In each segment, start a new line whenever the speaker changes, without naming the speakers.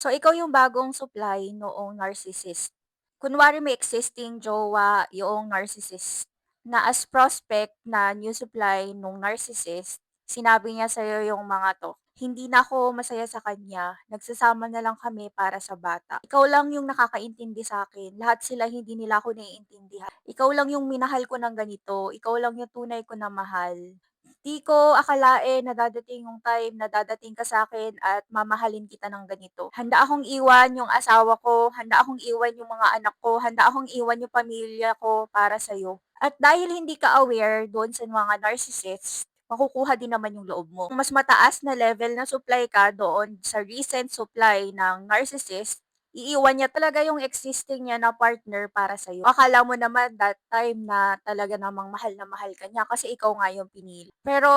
So, ikaw yung bagong supply noong narcissist. Kunwari may existing jowa yoong narcissist na as prospect na new supply nung narcissist, sinabi niya sa'yo yung mga 'to, "Hindi na ako masaya sa kanya, nagsasama na lang kami para sa bata. Ikaw lang yung nakakaintindi sa akin, lahat sila hindi nila ako naiintindihan. Ikaw lang yung minahal ko ng ganito, ikaw lang yung tunay ko na mahal." Di ko akalain na dadating yung time na dadating ka sa'kin at mamahalin kita ng ganito. Handa akong iwan yung asawa ko, handa akong iwan yung mga anak ko, handa akong iwan yung pamilya ko para sa'yo. At dahil hindi ka aware doon sa mga narcissist, makukuha din naman yung loob mo. Kung mas mataas na level na supply ka doon sa recent supply ng narcissist, iiwan niya talaga yung existing niya na partner para sa'yo. Akala mo naman that time na talaga namang mahal na mahal ka niya kasi ikaw nga yung pinili. Pero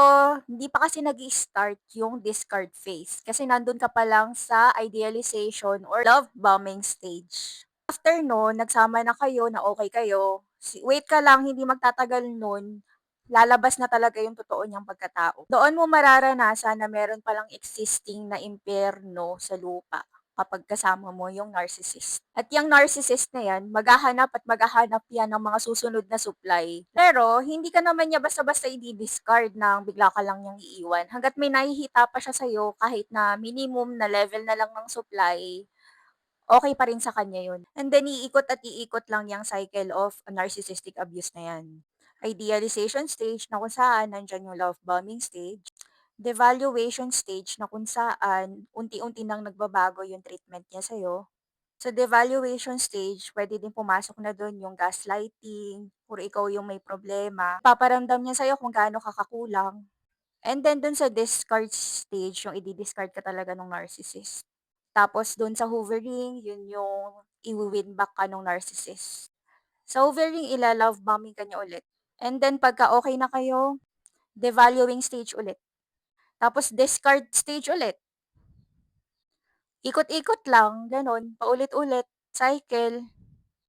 hindi pa kasi nag start yung discard phase kasi nandun ka pa lang sa idealization or love bombing stage. After nun, nagsama na kayo, na okay kayo, wait ka lang, hindi magtatagal nun, lalabas na talaga yung totoo niyang pagkatao. Doon mo mararanasan na meron palang existing na impyerno sa lupa kapag kasama mo yung narcissist. At yung narcissist na yan, maghahanap at maghahanap yan ng mga susunod na supply. Pero, hindi ka naman niya basta-basta i-discard ng bigla ka lang niyang iiwan. Hanggat may nakikita pa siya sa'yo, kahit na minimum na level na lang ng supply, okay pa rin sa kanya yun. And then iikot at iikot lang yung cycle of narcissistic abuse na yan. Idealization stage na kung saan nandiyan yung love bombing stage, devaluation stage na kung saan unti-unti nang nagbabago yung treatment niya sa'yo. Sa devaluation stage, pwede din pumasok na dun yung gaslighting, puro ikaw yung may problema. Paparamdam niya sa'yo kung gaano ka kakulang. And then dun sa discard stage, yung idi-discard ka talaga ng narcissist. Tapos dun sa hovering, yun yung iwi-win back ka nung narcissist. Sa hovering, ila-love bombing ka niya ulit. And then pagka okay na kayo, devaluing stage ulit. Tapos discard stage ulit. Ikot-ikot lang, gano'n, paulit-ulit, cycle.